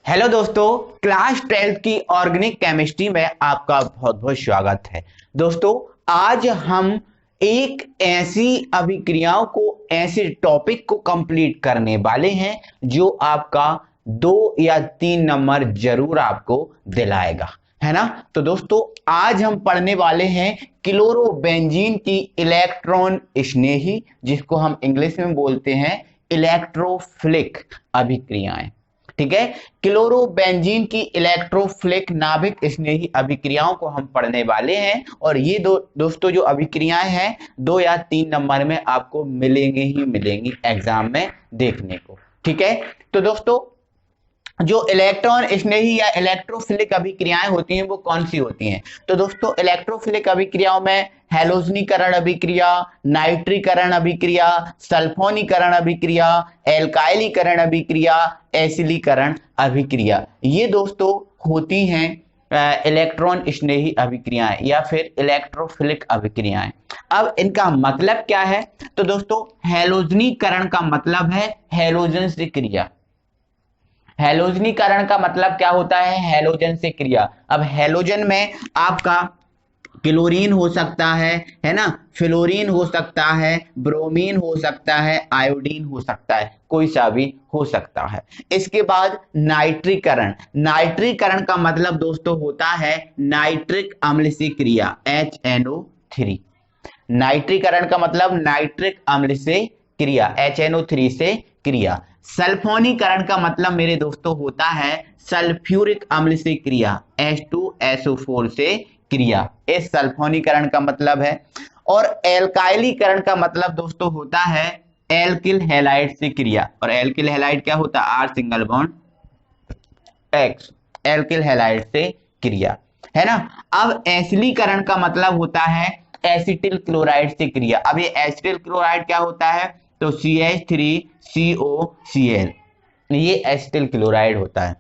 Hello दोस्तों, class 12th की organic chemistry में आपका बहुत बहुत स्वागत है। दोस्तों, आज हम एक ऐसी अभिक्रियाओं को, ऐसे टॉपिक को कंप्लीट करने वाले हैं जो आपका 2 या 3 नंबर जरूर आपको दिलाएगा, है ना। तो दोस्तों, आज हम पढ़ने वाले हैं क्लोरोबेंजीन की इलेक्ट्रॉन स्नेही, जिसको हम इंग्लिश में बोलते हैं इलेक्ट्रोफिलिक अभिक्रियाएं। ठीक है, क्लोरोबेंजीन की इलेक्ट्रोफिलिक नाभिक स्नेही अभिक्रियाओं को हम पढ़ने वाले हैं। और ये दोस्तों जो अभिक्रियाएं हैं 2 या 3 नंबर में आपको मिलेंगे ही मिलेंगी एग्जाम में देखने को। ठीक है, तो दोस्तों जो इलेक्ट्रॉन स्नेही या इलेक्ट्रोफिलिक अभिक्रियाएं होती हैं वो कौन सी होती हैं। तो दोस्तों इलेक्ट्रोफिलिक अभिक्रियाओं में हैलोजनीकरण अभिक्रिया, नाइट्रीकरण अभिक्रिया, सल्फोनीकरण अभिक्रिया, एल्काइलीकरण अभिक्रिया, एसिलीकरण अभिक्रिया, ये दोस्तों होती हैं इलेक्ट्रॉन स्नेही अभिक्रियाएं या फिर इलेक्ट्रोफिलिक अभिक्रियाएं। अब इनका मतलब क्या है। तो दोस्तों हैलोजनीकरण का मतलब है हैलोजन से क्रिया। हैलोजनीकरण का मतलब क्या होता है, हैलोजन से क्रिया। अब हैलोजन में आपका क्लोरीन हो सकता है ना, फ्लोरीन हो सकता है, ब्रोमीन हो सकता है, आयोडीन हो सकता है, कोई सा भी हो सकता है। इसके बाद नाइट्रीकरण। नाइट्रीकरण का मतलब दोस्तों होता है नाइट्रिक अम्ल से क्रिया, HNO3। नाइट्रीकरण का मतलब नाइट्रिक अम्ल से क्रिया, HNO3 से क्रिया। सल्फोनीकरण का मतलब मेरे दोस्तों होता है सल्फ्यूरिक अम्ल से क्रिया, H2SO4 से क्रिया। इस सल्फोनीकरण का मतलब है। और एल्काइलीकरण का मतलब दोस्तों होता है एल्किल हैलाइड से क्रिया। और एल्किल हैलाइड क्या होता है, R single bond X, alkyl halide से क्रिया, है ना। अब एसिलीकरण का मतलब होता है एसिटिल क्लोराइड से क्रिया। अब ये एसिटिल क्लोराइड क्या होता है, तो CH3COCl, ये एसिटिल क्लोराइड होता है।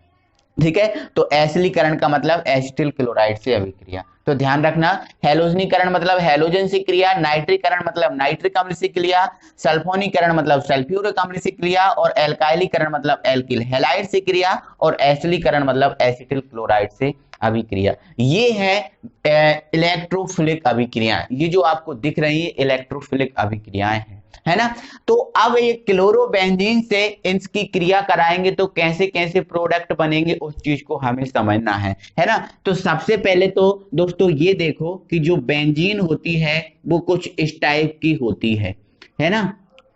ठीक है, तो एसिलीकरण का मतलब एसिटिल क्लोराइड से अभिक्रिया। तो ध्यान रखना, हैलोजनीकरण मतलब हैलोजन से क्रिया, नाइट्रीकरण मतलब नाइट्रिक अम्ल से क्रिया, सल्फोनीकरण मतलब सल्फ्यूरिक अम्ल से क्रिया, और एल्काइलीकरण मतलब एल्किल हैलाइड से क्रिया, और एसिलीकरण मतलब एसिटिल क्लोराइड से अभिक्रिया। ये है इलेक्ट्रोफिलिक अभिक्रियाएं। ये जो आपको दिख रही है इलेक्ट्रोफिलिक अभिक्रियाएं हैं, है ना। तो अब ये क्लोरोबेंजीन से इसकी क्रिया कराएंगे तो कैसे कैसे प्रोडक्ट बनेंगे उस चीज को हमें समझना है ना। तो सबसे पहले तो दोस्तों ये देखो कि जो बेंजीन होती है वो कुछ इस टाइप की होती है ना,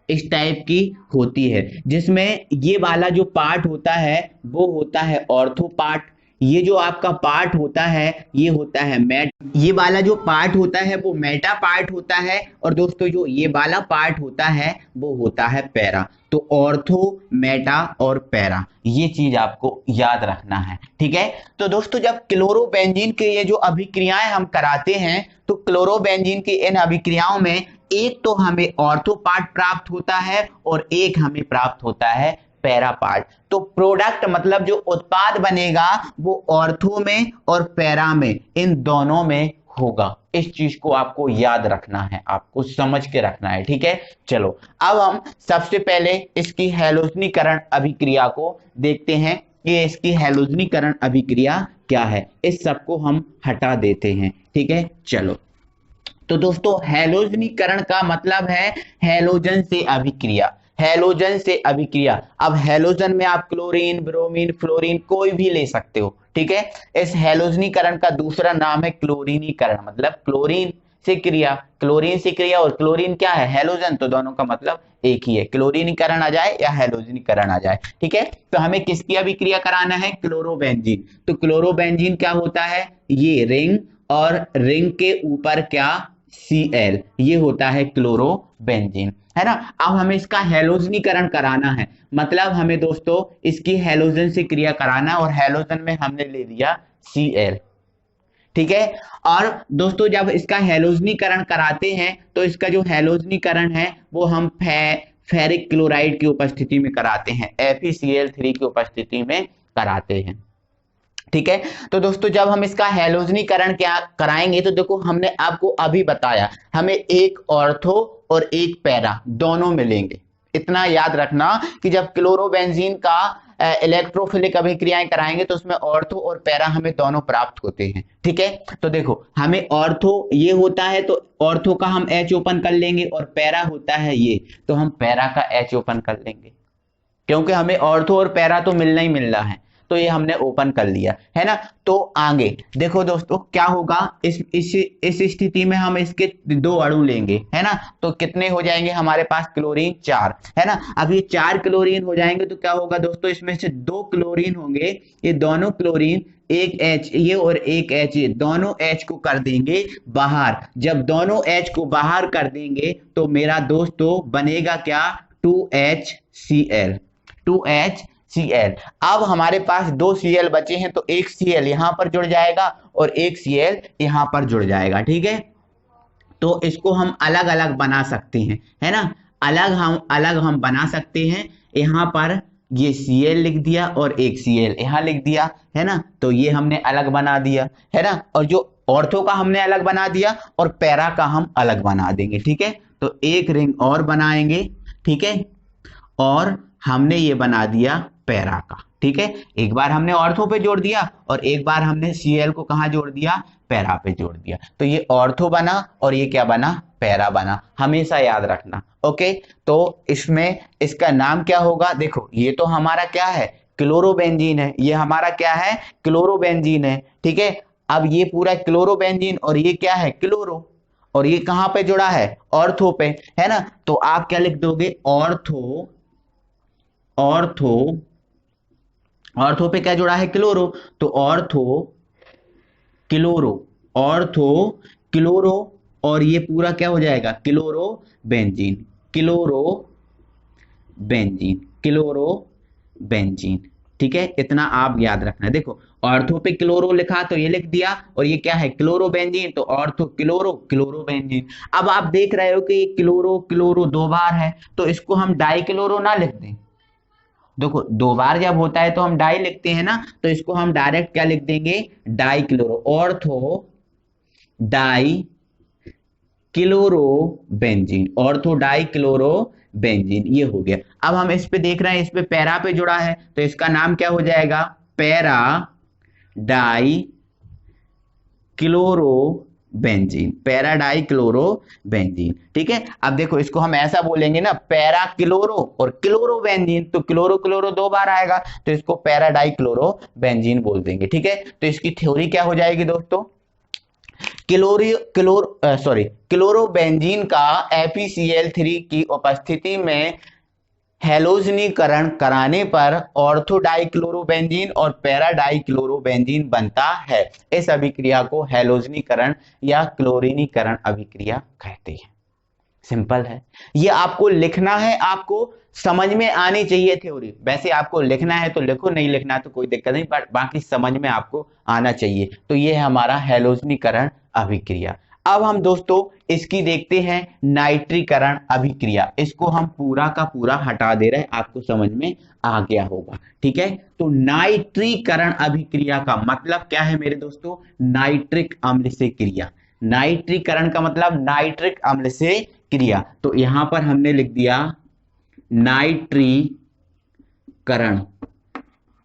इस टाइप की होती है, जिसमें ये वाला जो पार्ट होता है वो होता है ऑर्थो पार्ट। ये जो आपका पार्ट होता है ये होता है ये वाला जो पार्ट होता है वो मेटा पार्ट होता है। और दोस्तों जो ये वाला पार्ट होता है वो होता है पैरा। तो ऑर्थो, मेटा और पैरा, ये चीज आपको याद रखना है। ठीक है, तो दोस्तों जब क्लोरोबेंजीन के ये जो अभिक्रियाएं हम कराते हैं तो क्लोरोबेंजीन की इन अभिक्रियाओं में एक तो हमें ऑर्थो पार्ट प्राप्त होता है और एक हमें प्राप्त होता है पैरा पार्ट। तो प्रोडक्ट मतलब जो उत्पाद बनेगा वो ऑर्थो में और पैरा में, इन दोनों में होगा। इस चीज को आपको याद रखना है, आपको समझ के रखना है। ठीक है, चलो अब हम सबसे पहले इसकी हैलोजनीकरण अभिक्रिया को देखते हैं कि इसकी हैलोजनीकरण अभिक्रिया क्या है। इस सबको हम हटा देते हैं। ठीक है, चलो। तो दोस्तों हैलोजनीकरण का मतलब है हैलोजन से अभिक्रिया, हैलोजन से अभिक्रिया। अब हैलोजन में आप क्लोरीन, ब्रोमीन, फ्लोरीन कोई भी ले सकते हो। ठीक है, इस हैलोजनीकरण का दूसरा नाम है क्लोरीनीकरण, मतलब क्लोरीन से क्रिया। क्लोरीन से क्रिया, और क्लोरीन क्या है, हैलोजन, तो दोनों का मतलब एक ही है, क्लोरीनीकरण आ जाए या हैलोजनीकरण आ जाए। ठीक है, तो हमें किसकी अभिक्रिया कराना है, क्लोरोबेंजीन। तो क्लोरोबेंजीन क्या होता है, ये रिंग, और रिंग के ऊपर क्या, Cl, ये होता है क्लोरोबेंजीन, है ना। अब हमें इसका हैलोजनीकरण कराना है, मतलब हमें दोस्तों इसकी हैलोजन से क्रिया कराना है, और हैलोजन में हमने ले लिया Cl। ठीक है, और दोस्तों जब इसका हैलोजनीकरण कराते हैं तो इसका जो हैलोजनीकरण है वो हम फेरिक क्लोराइड की उपस्थिति में कराते हैं, FeCl3 की उपस्थिति में कराते हैं। ठीक है, तो दोस्तों जब हम इसका हैलोजनीकरण क्या कराएंगे तो देखो हमने आपको अभी बताया हमें एक ऑर्थो और एक पैरा दोनों मिलेंगे। इतना याद रखना कि जब क्लोरोबेंजीन का इलेक्ट्रोफिलिक अभिक्रियाएं कराएंगे तो उसमें ऑर्थो और पैरा हमें दोनों प्राप्त होते हैं। ठीक है, तो देखो हमें ऑर्थो ये होता है तो ऑर्थो का हम H ओपन कर लेंगे, और पैरा होता है ये तो हम पैरा का H ओपन कर लेंगे, क्योंकि हमें ऑर्थो और पैरा तो मिलना ही मिलना है, तो ये हमने ओपन कर लिया है ना। तो आगे देखो दोस्तों क्या होगा, इस स्थिति में हम इसके दो अणु लेंगे है ना, तो कितने हो जाएंगे हमारे पास, क्लोरीन 4 है ना। अब ये 4 क्लोरीन हो जाएंगे तो क्या होगा दोस्तों, इसमें से 2 क्लोरीन होंगे, ये दोनों क्लोरीन एक H ये और एक H ये दोनों H को कर देंगे बाहर। जब दोनों H को बाहर कर देंगे तो मेरा दोस्तों बनेगा क्या, 2HCl 2HCl। अब हमारे पास 2 Cl बचे हैं तो एक Cl यहां पर जुड़ जाएगा और एक Cl यहां पर जुड़ जाएगा। ठीक है, तो इसको हम अलग अलग बना सकते हैं है ना, अलग हम बना सकते हैं। यहां पर ये Cl लिख दिया और एक Cl यहां लिख दिया है ना, तो ये हमने अलग बना दिया है ना, और जो ऑर्थो का हमने अलग बना दिया और पैरा का हम अलग बना देंगे। ठीक है, तो एक रिंग और बनाएंगे। ठीक है, और हमने ये बना दिया पैरा का। ठीक है, एक बार हमने ऑर्थो पे जोड़ दिया और एक बार हमने Cl को कहां जोड़ दिया, पैरा पे जोड़ दिया, तो ये ऑर्थो बना और ये क्या बना, पैरा बना, हमेशा याद रखना। ओके, तो इसमें इसका नाम क्या होगा, देखो ये तो हमारा क्या है, क्लोरोबेंजीन है, ये हमारा क्या है, क्लोरोबेंजीन है। ठीक है, अब ये पूरा क्लोरोबेंजीन और ये क्या है, क्लोरो, और ये कहां पे जुड़ा है, ऑर्थो पे है ना, तो आप क्या लिख दोगे, ऑर्थो ऑर्थो पे क्या जुड़ा है, क्लोरो, तो ऑर्थो क्लोरो और ये पूरा क्या हो जाएगा, क्लोरोबेंजीन। ठीक है, इतना आप याद रखना। देखो ऑर्थो पे क्लोरो लिखा तो ये लिख दिया, और ये क्या है, क्लोरोबेंजीन, तो ऑर्थो क्लोरोबेंजीन। अब आप देख रहे हो कि ये क्लोरो 2 बार है, तो इसको हम डाई क्लोरो ना लिख दें। देखो 2 बार जब होता है तो हम डाई लिखते हैं ना, तो इसको हम डायरेक्ट क्या लिख देंगे, die chloro, ortho di chlorobenzene, ये हो गया। अब हम इस पे देख रहे हैं, इस पे पैरा पे जुड़ा है तो इसका नाम क्या हो जाएगा, पैरा डाई क्लोरोबेंजीन। ठीक है, अब देखो इसको हम ऐसा बोलेंगे ना, पैरा क्लोरो और क्लोरोबेंजीन, तो क्लोरो 2 बार आएगा तो इसको पैरा डाई क्लोरोबेंजीन बोल देंगे। ठीक है, तो इसकी थ्योरी क्या हो जाएगी दोस्तों, क्लोरोबेंजीन का FeCl3 की उपस्थिति में हैलोजनीकरण कराने पर ऑर्थो डाइक्लोरोबेंजीन और पैरा डाइक्लोरोबेंजीन बनता है। इस अभिक्रिया को हैलोजनीकरण या क्लोरीनीकरण अभिक्रिया कहते हैं। सिंपल है, ये आपको लिखना है, आपको समझ में आनी चाहिए थ्योरी। वैसे आपको लिखना है तो लिखो, नहीं लिखना तो कोई दिक्कत नहीं, बट बाकी समझ में आपको आना चाहिए। तो ये है हमारा हैलोजनीकरण अभिक्रिया। अब हम दोस्तों इसकी देखते हैं नाइट्रीकरण अभिक्रिया। इसको हम पूरा का पूरा हटा दे रहे हैं, आपको समझ में आ गया होगा। ठीक है, तो नाइट्रीकरण अभिक्रिया का मतलब क्या है मेरे दोस्तों, नाइट्रिक अम्ल से क्रिया। नाइट्रीकरण का मतलब नाइट्रिक अम्ल से क्रिया, तो यहां पर हमने लिख दिया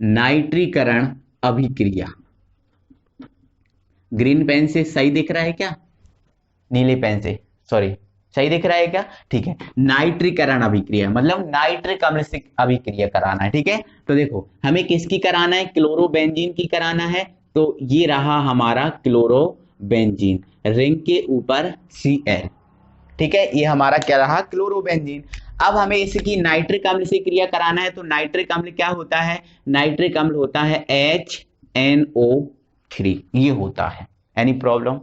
नाइट्रीकरण अभिक्रिया। ग्रीन पेन से सही दिख रहा है क्या, नीले पेन से, सॉरी सही दिख रहा है क्या, ठीक है। नाइट्रीकरण अभिक्रिया मतलब नाइट्रिक अम्ल से अभिक्रिया कराना है। ठीक है, तो देखो हमें किसकी कराना है, क्लोरोबेंजीन की कराना है, तो ये रहा हमारा क्लोरोबेंजीन, रिंग के ऊपर Cl। ठीक है, ये हमारा क्या रहा, क्लोरोबेंजीन। अब हमें इसकी नाइट्रिक अम्ल से क्रिया कराना है, तो नाइट्रिक अम्ल क्या होता है, नाइट्रिक अम्ल होता है HNO3, ये होता है। एनी प्रॉब्लम,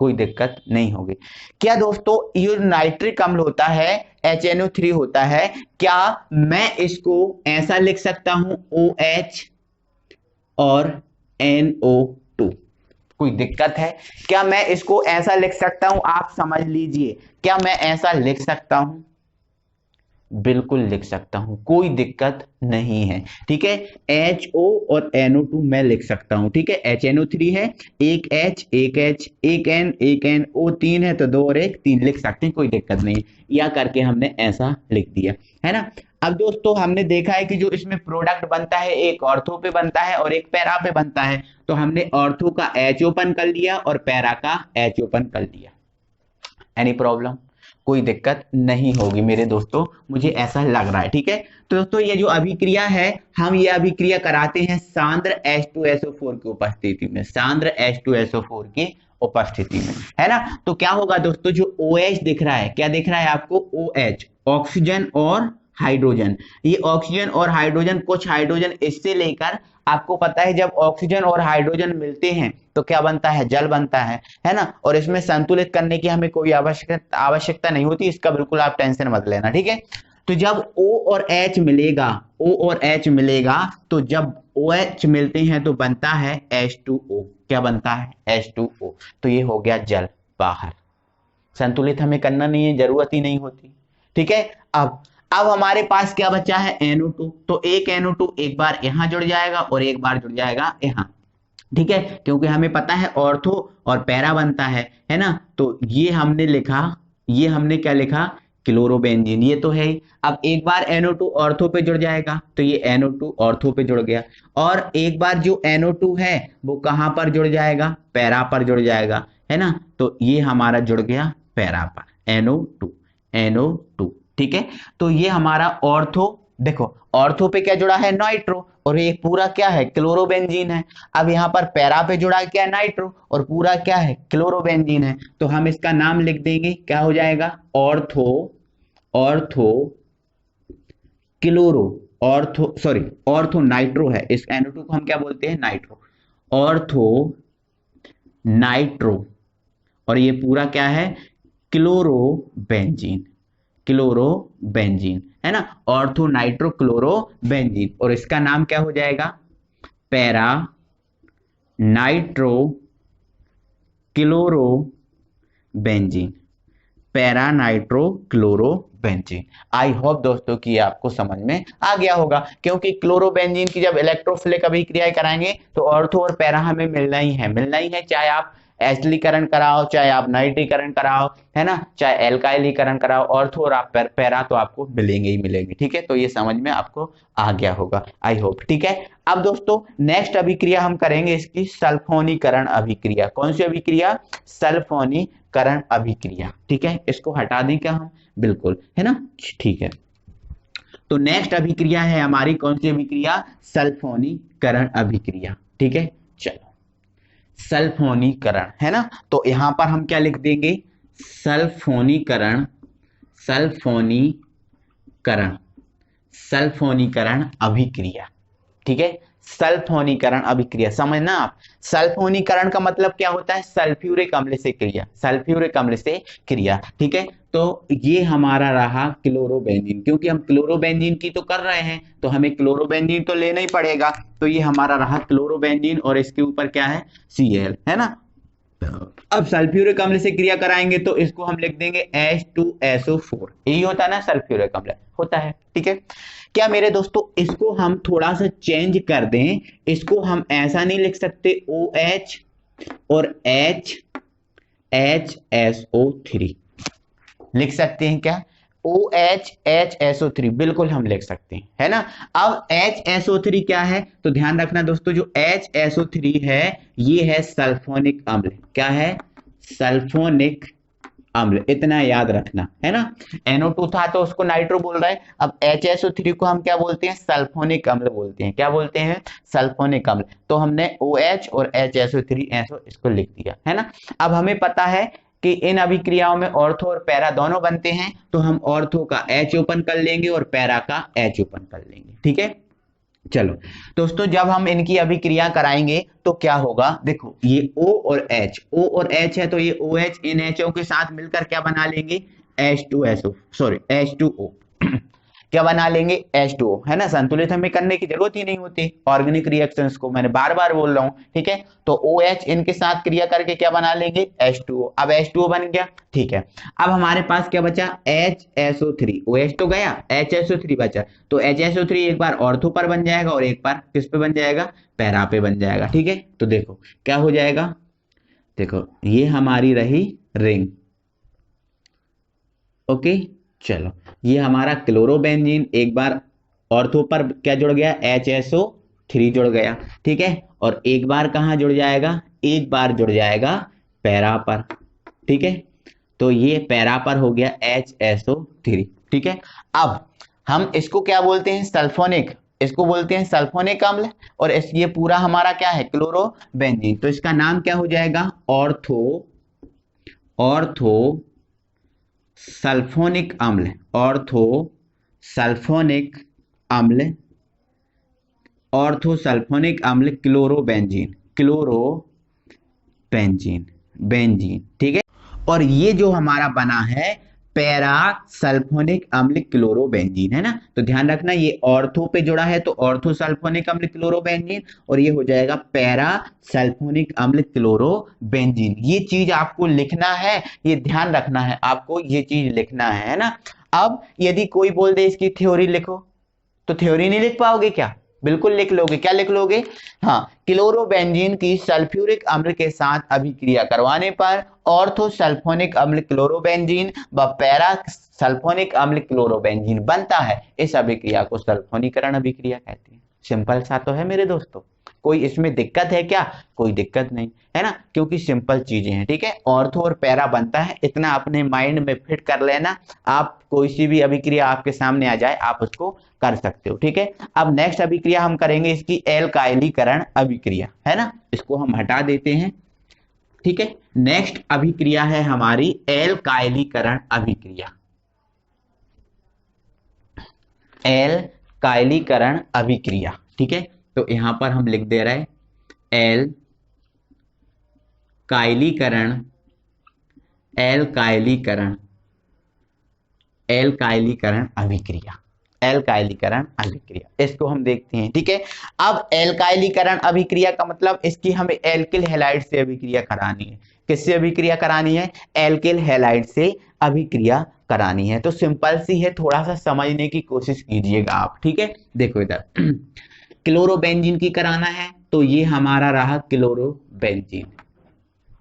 कोई दिक्कत नहीं होगी क्या दोस्तों। ये नाइट्रिक अम्ल होता है HNO3 होता है, क्या मैं इसको ऐसा लिख सकता हूं OH और NO2, कोई दिक्कत है क्या, मैं इसको ऐसा लिख सकता हूं, आप समझ लीजिए, क्या मैं ऐसा लिख सकता हूं, बिल्कुल लिख सकता हूं, कोई दिक्कत नहीं है। ठीक है, HO और NO2 मैं लिख सकता हूं। ठीक है, HNO3 है, एक H एक H एक N एक N, O 3 है तो 2 और 1 3 लिख सकते हैं, कोई दिक्कत नहीं। या करके हमने ऐसा लिख दिया है ना। अब दोस्तों हमने देखा है कि जो इसमें प्रोडक्ट बनता है एक ऑर्थो पे बनता है और एक पैरा पे बनता है, तो हमने ऑर्थो का H ओपन कर लिया और पैरा का H ओपन कर लिया। Any problem? कोई दिक्कत नहीं होगी मेरे दोस्तों, मुझे ऐसा लग रहा है। ठीक है, तो दोस्तों ये जो अभिक्रिया है, हम ये अभिक्रिया कराते हैं सांद्र H2SO4 की उपस्थिति में, सांद्र H2SO4 की उपस्थिति में, है ना। तो क्या होगा दोस्तों, जो OH दिख रहा है, क्या दिख रहा है आपको, OH, ऑक्सीजन और हाइड्रोजन। ये ऑक्सीजन और हाइड्रोजन, कुछ हाइड्रोजन इससे लेकर, आपको पता है जब ऑक्सीजन और हाइड्रोजन मिलते हैं तो क्या बनता है, जल बनता है ना। और इसमें संतुलित करने की हमें कोई आवश्यकता नहीं होती, इसका बिल्कुल आप टेंशन मत लेना। ठीक है, तो जब O और H मिलेगा, O और H मिलेगा, तो जब OH मिलते हैं तो बनता है H2O। क्या बनता है, H2O। तो ये हो गया जल बाहर, संतुलित हमें करना नहीं है, जरूरत ही नहीं होती। ठीक है, अब हमारे पास क्या बचा है, NO2। तो एक NO2 एक बार यहां जुड़ जाएगा और एक बार जुड़ जाएगा यहां। ठीक है, क्योंकि हमें पता है ऑर्थो और पैरा बनता है ना। तो ये हमने लिखा, ये हमने क्या लिखा, क्लोरोबेंजीन, ये तो है ही। अब एक बार NO2 ऑर्थो पे जुड़ जाएगा तो ये NO2 ऑर्थो पे जुड़ गया, और एक बार जो NO2 है वो कहां पर जुड़ जाएगा, पैरा पर जुड़ जाएगा, है ना। तो ये हमारा जुड़ गया पैरा पर, NO2। ठीक है, तो ये हमारा ऑर्थो, देखो ऑर्थो पे क्या जुड़ा है, नाइट्रो, और ये पूरा क्या है, क्लोरोबेंजीन है। अब यहाँ पर पैरा पे जुड़ा क्या है, नाइट्रो, और पूरा क्या है, क्लोरोबेंजीन है। तो हम इसका नाम लिख देंगे, क्या हो जाएगा, ऑर्थो क्लोरो, ऑर्थो नाइट्रो है। इस NO2 को हम क्या बोलते हैं, नाइट्रो, ऑर्थो नाइट्रो, और ये पूरा क्या है, क्लोरोबेंजीन, है ना, ऑर्थो नाइट्रो क्लोरोबेंजीन। और इसका नाम क्या हो जाएगा, para nitro chlorobenzene, para nitro chlorobenzene. I hope दोस्तों कि आपको समझ में आ गया होगा, क्योंकि क्लोरोबेंजीन की जब इलेक्ट्रोफिलिक अभिक्रियाएं कराएंगे तो ऑर्थो और पैरा हमें मिलना ही है, चाहे आप एसिडीकरण कराओ, चाहे आप नाइट्रीकरण कराओ, है ना, चाहे एल्काइलीकरण कराओ, ऑर्थो और आप पैरा तो आपको मिलेंगे ही मिलेंगे। ठीक है, तो ये समझ में आपको आ गया होगा, आई होप। ठीक है, अब दोस्तों नेक्स्ट अभिक्रिया हम करेंगे इसकी सल्फोनीकरण अभिक्रिया। कौन सी अभिक्रिया, सल्फोनीकरण अभिक्रिया। ठीक है, इसको हटा दें क्या हम, बिल्कुल, है ना। ठीक है, तो नेक्स्ट अभिक्रिया है हमारी कौन सी अभिक्रिया, सल्फोनीकरण अभिक्रिया। ठीक है, चलो सल्फोनीकरण, है ना। तो यहां पर हम क्या लिख देंगे, सल्फोनीकरण अभिक्रिया। ठीक है, सल्फोनीकरण अभिक्रिया, समझना आप, सल्फोनीकरण का मतलब क्या होता है, सल्फ्यूरिक अम्ल से क्रिया, ठीक है। तो ये हमारा रहा क्लोरोबेंजीन, क्योंकि हम क्लोरोबेंजीन की तो कर रहे हैं तो हमें क्लोरोबेंजीन तो लेना ही पड़ेगा। तो ये हमारा रहा क्लोरोबेंजीन, और इसके ऊपर क्या है, Cl, है ना। अब सल्फ्यूरिक अम्ल से क्रिया कराएंगे तो इसको हम लिख देंगे H2SO4। यही होता है ना, सल्फ्यूरिक अम्ल होता है। ठीक है, क्या मेरे दोस्तों इसको हम थोड़ा सा चेंज कर दें, इसको हम ऐसा नहीं लिख सकते, OH और HSO3 लिख सकते हैं क्या, OH HSO3, बिल्कुल हम लिख सकते हैं, है ना। अब HSO3 क्या है, तो ध्यान रखना दोस्तों, जो HSO3 है ये है सल्फोनिक अम्ल। क्या है, सल्फोनिक अम्ल, इतना याद रखना, है ना। NO2 था तो उसको नाइट्रो बोल रहा है, अब HSO3 को हम क्या बोलते हैं, सल्फोनिक अम्ल बोलते हैं। क्या बोलते हैं, सल्फोनिक अम्ल। तो हमने OH और HSO3 इसको लिख दिया, है ना। अब हमें पता है कि इन अभिक्रियाओं में ऑर्थो और पैरा दोनों बनते हैं, तो हम ऑर्थो का H ओपन कर लेंगे और पैरा का H ओपन कर लेंगे। ठीक है, चलो दोस्तों, जब हम इनकी अभिक्रिया कराएंगे तो क्या होगा, देखो ये O और H है, तो ये OH इन HO के साथ मिलकर क्या बना लेंगे, H2O। क्या बना लेंगे H2O, है ना। संतुलित हमें करने की जरूरत ही नहीं होती ऑर्गेनिक रिएक्शंस को, मैंने बार बार बोल रहा हूँ, ठीक है। तो OH इनके साथ क्रिया करके क्या बना लेंगे H2O। अब H2O बन गया, ठीक है। अब हमारे पास क्या बचा HSO3, OH तो गया, HSO3 बचा। तो HSO3 एक बार ऑर्थो पर बन जाएगा और एक बार किस पे बन जाएगा, पैरा पे बन जाएगा, ठीक है। तो देखो क्या हो जाएगा, देखो ये हमारी रही रिंग, ओके। चलो ये हमारा क्लोरोबेंजीन एक बार ऑर्थो पर क्या जुड़ गया, HSO3 जुड़ गया, ठीक है। और एक बार कहाँ जुड़ जाएगा, एक बार जुड़ जाएगा पैरा पर, ठीक है। तो ये पैरा पर हो गया HSO3, ठीक है। अब हम इसको क्या बोलते हैं, सल्फोनिक, इसको बोलते हैं सल्फोनिक अम्ल। और ये पूरा हमारा क्या है, क्लोरोबेंजीन। तो इसका नाम क्या हो जाएगा, ऑर्थो सल्फोनिक अम्ल, ऑर्थो सल्फोनिक अम्ल, ऑर्थो सल्फोनिक अम्ल क्लोरोबेंजीन, क्लोरोबेंजीन, बेंजीन, ठीक है। और ये जो हमारा बना है पैरा सल्फोनिक अम्ल क्लोरोबेंजीन, है ना। तो ध्यान रखना ये ऑर्थो पे जुड़ा है तो ऑर्थो सल्फोनिक अम्ल क्लोरोबेंजीन, और ये हो जाएगा पैरा सल्फोनिक अम्ल क्लोरोबेंजीन। ये चीज आपको लिखना है, ये ध्यान रखना है आपको, ये चीज लिखना है ना। अब यदि कोई बोल दे इसकी थ्योरी लिखो, तो थ्योरी नहीं लिख पाओगे क्या, बिल्कुल लिख लोगे। क्या लिख लोगे, हाँ, क्लोरोबेंजीन की सल्फ्यूरिक अम्ल के साथ अभिक्रिया करवाने पर ऑर्थो सल्फोनिक अम्ल क्लोरोबेंजीन व पैरा सल्फोनिक अम्ल क्लोरोबेंजीन बनता है। इस अभिक्रिया को सल्फोनीकरण अभिक्रिया कहते हैं। सिंपल सा तो है मेरे दोस्तों, कोई इसमें दिक्कत है क्या, कोई दिक्कत नहीं है ना, क्योंकि सिंपल चीजें हैं, ठीक है। ऑर्थो और पैरा बनता है, इतना अपने माइंड में फिट कर लेना। आप कोई सी भी अभिक्रिया आपके सामने आ जाए आप उसको कर सकते हो, ठीक है। अब नेक्स्ट अभिक्रिया हम करेंगे इसकी एल्काइलीकरण अभिक्रिया, है ना। इसको हम हटा देते हैं, ठीक है। नेक्स्ट अभिक्रिया है हमारी एल्काइलीकरण अभिक्रिया, एल्काइलीकरण अभिक्रिया, ठीक है। तो यहां पर हम लिख दे रहे एल्काइलीकरण, एल्काइलीकरण, एल्काइलीकरण अभिक्रिया, एल्काइलीकरण अभिक्रिया, इसको हम देखते हैं, ठीक है। अब एल्काइलीकरण अभिक्रिया का मतलब इसकी हमें एल्किल हैलाइड से अभिक्रिया करानी है। किससे अभिक्रिया करानी है, एल्किल हैलाइड से अभिक्रिया करानी है। तो सिंपल सी है, थोड़ा सा समझने की कोशिश कीजिएगा आप, ठीक है। देखो इधर क्लोरोबेंजीन की कराना है, तो ये हमारा रहा क्लोरोबेंजीन,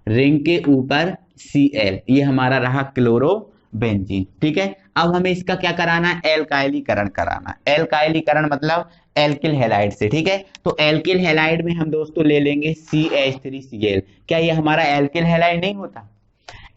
रिंग के ऊपर Cl, ये हमारा रहा क्लोरोबेंजीन, ठीक है। अब हमें इसका क्या कराना है, एल्काइलीकरण कराना है। एल्काइलीकरण मतलब एल्किल हैलाइड से, ठीक है। तो एल्किल हैलाइड में हम दोस्तों ले लेंगे CH3Cl। क्या ये हमारा एल्किल हैलाइड नहीं होता,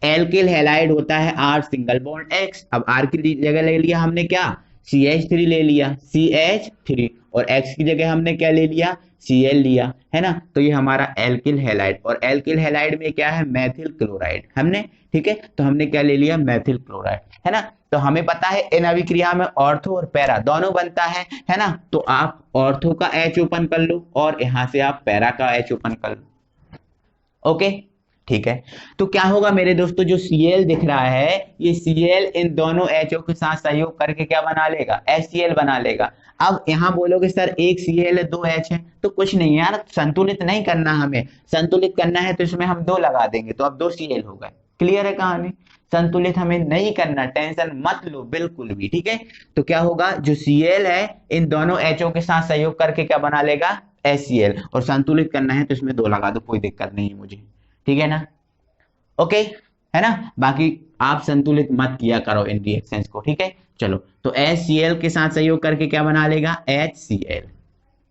एल्किल हैलाइड होता है R सिंगल बॉन्ड X। अब R की जगह ले लिया हमने क्या, CH3 ले लिया, CH3, और X की जगह हमने क्या ले लिया, Cl लिया, है ना। तो ये हमारा एल्किल हैलाइड, और एल्किल हैलाइड में क्या है, मेथिल क्लोराइड हमने, ठीक है। तो हमने क्या ले लिया, मेथिल क्लोराइड, है ना। तो हमें पता है इन अभिक्रिया में ऑर्थो और पैरा दोनों बनता है ना। तो आप ऑर्थो का H ओपन कर लो और यहां से आप पैरा का H ओपन कर लो, ओके, ठीक है। तो क्या होगा मेरे दोस्तों, जो Cl दिख रहा है ये Cl इन दोनों HO के साथ सहयोग करके क्या बना लेगा, HCl बना लेगा। अब यहां बोलोगे सर एक Cl है 2 H है, तो कुछ नहीं यार, संतुलित नहीं करना, हमें संतुलित करना है तो इसमें हम 2 लगा देंगे, तो अब 2 Cl हो गए। क्लियर है कहानी, संतुलित हमें नहीं करना, टेंशन मत लो बिल्कुल भी, ठीक है। तो क्या होगा, जो Cl है इन दोनों HO के साथ सहयोग करके क्या बना लेगा, HCl, और संतुलित करना है तो इसमें 2 लगा दो, कोई दिक्कत नहीं है मुझे, ठीक है ना, ओके, है ना। बाकी आप संतुलित मत किया करो इन रिएक्शंस को, ठीक है। चलो तो HCl के साथ सहयोग करके क्या बना लेगा, HCl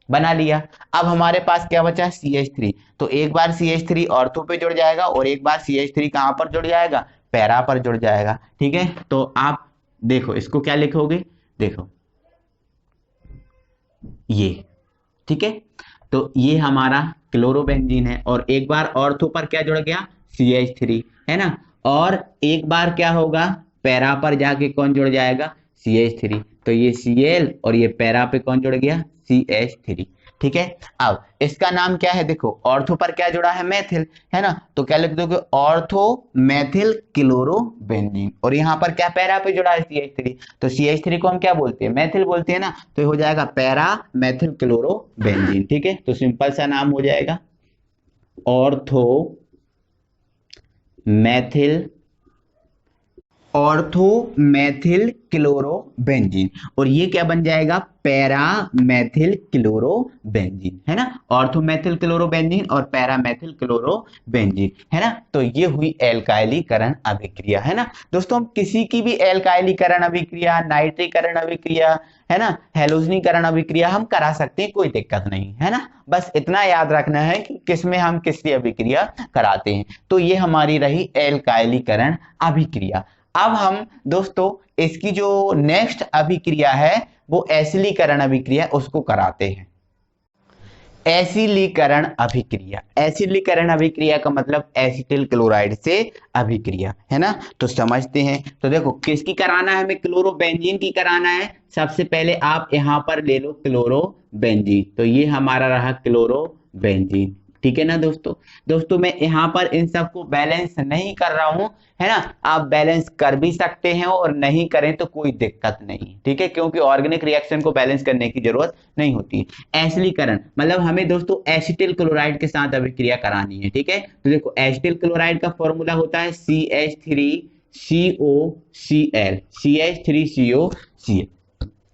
बना लिया। अब हमारे पास क्या बचा, CH3। तो एक बार CH3 ऑर्थो पे जुड़ जाएगा और एक बार CH3 कहां पर जुड़ जाएगा, पैरा पर जुड़ जाएगा, ठीक है। तो आप देखो इसको क्या लिखोगे, देखो ये, ठीक है। तो ये हमारा क्लोरोबेंजीन है, और एक बार ऑर्थो पर क्या जुड़ गया, CH3, है ना। और एक बार क्या होगा, पैरा पर जाके कौन जुड़ जाएगा, CH3। तो ये Cl और ये पैरा पे कौन जुड़ गया, CH3, ठीक है। अब इसका नाम क्या है, देखो ऑर्थो पर क्या जुड़ा है, मेथिल, है ना, तो क्या लिख दोगे, ऑर्थो मेथिल क्लोरोबेंजीन, और यहाँ पर क्या पैरा पे जुड़ा है, CH3, तो CH3 को हम क्या बोलते हैं, मेथिल बोलते हैं ना, तो ये हो जाएगा पैरा मेथिल क्लोरोबेंजीन। ठीक है, तो सिंपल सा नाम हो जाएगा ऑर्थो मेथिल क्लोरोबेंजीन, और ये क्या बन जाएगा, पैरा मेथिल क्लोरोबेंजीन, है ना, ऑर्थोमेथिल क्लोरोबेंजीन और पैरा मेथिल क्लोरोबेंजीन, है ना। तो ये हुई एल्काइलीकरण अभिक्रिया, है ना दोस्तों। हम किसी की भी एल्काइलीकरण अभिक्रिया, नाइट्रीकरण अभिक्रिया, है ना, हैलोजनीकरण अभिक्रिया हम करा सकते हैं, कोई दिक्कत नहीं, है ना। बस इतना याद रखना है कि किसमें हम किसकी अभिक्रिया कराते हैं। तो ये हमारी रही एल्काइलीकरण अभिक्रिया। अब हम दोस्तों इसकी जो नेक्स्ट अभिक्रिया है वो एसिलीकरण अभिक्रिया, उसको कराते हैं। एसिलीकरण अभिक्रिया, एसिलीकरण अभिक्रिया का मतलब एसिटिल क्लोराइड से अभिक्रिया, है ना। तो समझते हैं, तो देखो किसकी कराना है, हमें क्लोरोबेंजीन की कराना है। सबसे पहले आप यहां पर ले लो क्लोरोबेंजीन, तो ये हमारा रहा क्लोरोबेंजीन, ठीक है ना दोस्तों मैं यहाँ पर इन सबको बैलेंस नहीं कर रहा हूं, है ना। आप बैलेंस कर भी सकते हैं और नहीं करें तो कोई दिक्कत नहीं, ठीक है, क्योंकि ऑर्गेनिक रिएक्शन को बैलेंस करने की जरूरत नहीं होती। एसिलीकरण मतलब हमें दोस्तों एसिटिल क्लोराइड के साथ अभिक्रिया करानी है, ठीक है। तो देखो एसिटिल क्लोराइड का फॉर्मूला होता है CH3COCl, CH3COCl,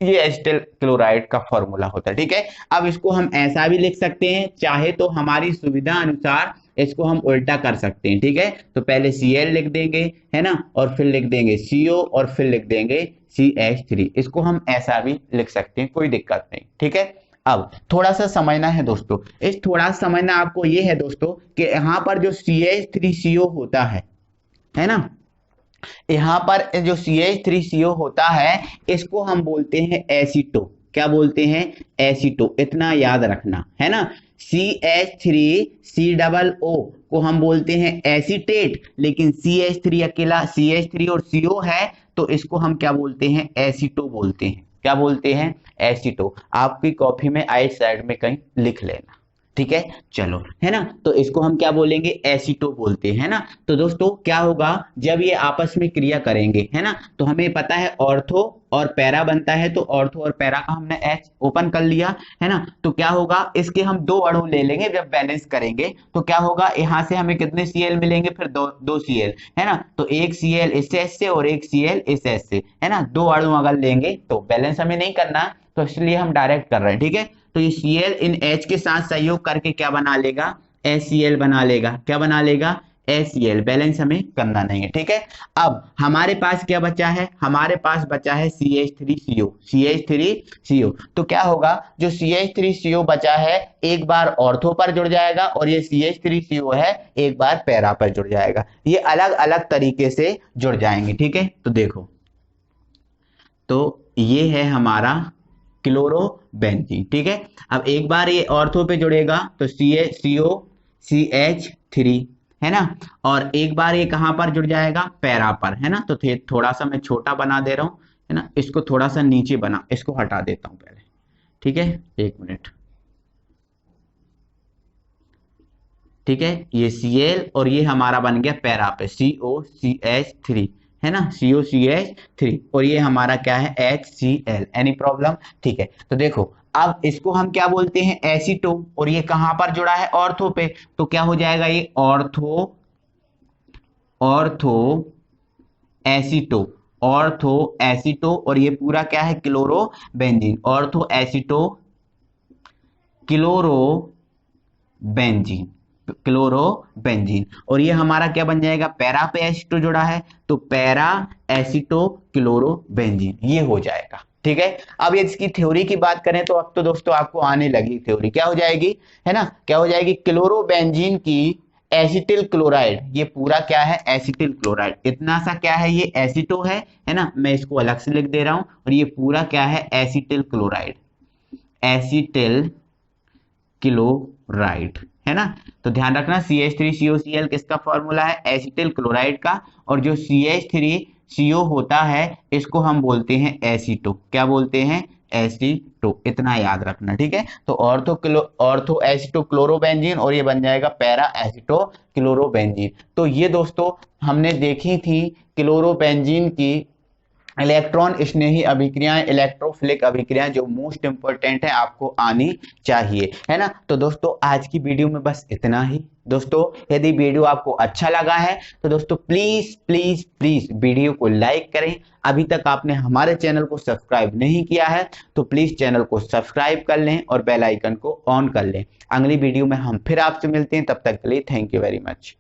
ये एसिटिल क्लोराइड का फॉर्मूला होता है, ठीक है। अब इसको हम ऐसा भी लिख सकते हैं, चाहे तो हमारी सुविधा अनुसार इसको हम उल्टा कर सकते हैं, ठीक है। तो पहले Cl लिख देंगे, है ना, और फिर लिख देंगे CO और फिर लिख देंगे CH3, इसको हम ऐसा भी लिख सकते हैं, कोई दिक्कत नहीं, ठीक है। अब थोड़ा सा समझना है दोस्तों, इस थोड़ा समझना आपको ये है दोस्तों कि यहाँ पर जो CH3CO होता है ना, यहाँ पर जो CH3CO होता है इसको हम बोलते हैं एसीटो। क्या बोलते हैं, एसीटो, इतना याद रखना, है ना। CH3COO को हम बोलते हैं एसीटेट, लेकिन CH3 अकेला, CH3 और CO है तो इसको हम क्या बोलते हैं, एसीटो बोलते हैं। क्या बोलते हैं, एसीटो। आपकी कॉपी में आइट साइड में कहीं लिख लेना, ठीक है, चलो, है ना। तो इसको हम क्या बोलेंगे, एसीटो बोलते हैं ना। तो दोस्तों क्या होगा जब ये आपस में क्रिया करेंगे, है ना, तो हमें पता है ऑर्थो और पैरा बनता है, तो ऑर्थो और पैरा का हमने H ओपन कर लिया, है ना। तो क्या होगा, इसके हम दो अणु ले लेंगे, जब बैलेंस करेंगे तो क्या होगा, यहाँ से हमें कितने Cl मिलेंगे, फिर दो Cl, है ना। तो एक Cl इस S से और एक Cl इस S से, है ना, दो अणु अगर लेंगे तो बैलेंस हमें नहीं करना, तो इसलिए हम डायरेक्ट कर रहे हैं, ठीक है। तो ये Cl इन H के साथ सहयोग करके क्या बना लेगा, HCl बना लेगा। क्या बना लेगा, HCl, बैलेंस हमें करना नहीं है, ठीक है। अब हमारे पास क्या बचा है, हमारे पास बचा है CH3CO, CH3CO। तो क्या होगा, जो CH3CO बचा है एक बार ऑर्थो पर जुड़ जाएगा और ये CH3CO है एक बार पैरा पर जुड़ जाएगा, ये अलग अलग तरीके से जुड़ जाएंगे, ठीक है। तो देखो, तो ये है हमारा क्लोरोबेंजीन, ठीक है। अब एक बार ये ऑर्थो पे जुड़ेगा तो CH3, है ना, और एक बार ये कहां पर जुड़ जाएगा, पैरा पर, है ना। तो थोड़ा सा मैं छोटा बना दे रहा हूं, है ना, इसको थोड़ा सा नीचे बना, इसको हटा देता हूं पहले, ठीक है, एक मिनट, ठीक है। ये Cl और ये हमारा बन गया पैरा पे COCH3, है ना, COCH3, और ये हमारा क्या है, HCl। एनी प्रॉब्लम, ठीक है। तो देखो अब इसको हम क्या बोलते हैं, एसीटो, और ये कहां पर जुड़ा है, ऑर्थो पे, तो क्या हो जाएगा, ये ऑर्थो एसीटो, और ये पूरा क्या है, क्लोरोबेंजीन, ऑर्थो एसीटो क्लोरोबेंजीन, और ये हमारा क्या बन जाएगा, पैरा पे एसीटो जुड़ा है तो पैरा एसीटो क्लोरोबेंजीन, ये हो जाएगा, ठीक है। अब ये इसकी थ्योरी की बात करें तो अब तो दोस्तों आपको आने लगी थ्योरी, क्या हो जाएगी, है ना, क्या हो जाएगी, क्लोरोबेंजीन की एसिटिल क्लोराइड, ये पूरा क्या है, एसिटिल क्लोराइड, इतना सा क्या है, ये एसीटो है ना, मैं इसको अलग से लिख दे रहा हूं, और ये पूरा क्या है, एसिटिल क्लोराइड, है ना। तो ध्यान रखना CH3COCl किसका फॉर्मूला है, एसिटिल क्लोराइड का, और जो CH3CO होता है इसको हम बोलते हैं एसीटो। क्या बोलते हैं, एसीटो, इतना याद रखना, ठीक है। तो ऑर्थो एसीटो क्लोरोबेंजीन और ये बन जाएगा पैरा एसीटो क्लोरोबेंजीन। तो ये दोस्तों हमने देखी थी क्लोरोबेंजीन की इलेक्ट्रॉन स्नेही अभिक्रियाएं, इलेक्ट्रोफिलिक अभिक्रियाएं, जो मोस्ट इंपॉर्टेंट है, आपको आनी चाहिए, है ना। तो दोस्तों आज की वीडियो में बस इतना ही। दोस्तों यदि वीडियो आपको अच्छा लगा है तो दोस्तों प्लीज प्लीज प्लीज वीडियो को लाइक करें। अभी तक आपने हमारे चैनल को सब्सक्राइब नहीं किया है तो प्लीज चैनल को सब्सक्राइब कर लें और बेल आइकन को ऑन कर लें। अगली वीडियो में हम फिर आपसे मिलते हैं, तब तक के लिए थैंक यू वेरी मच।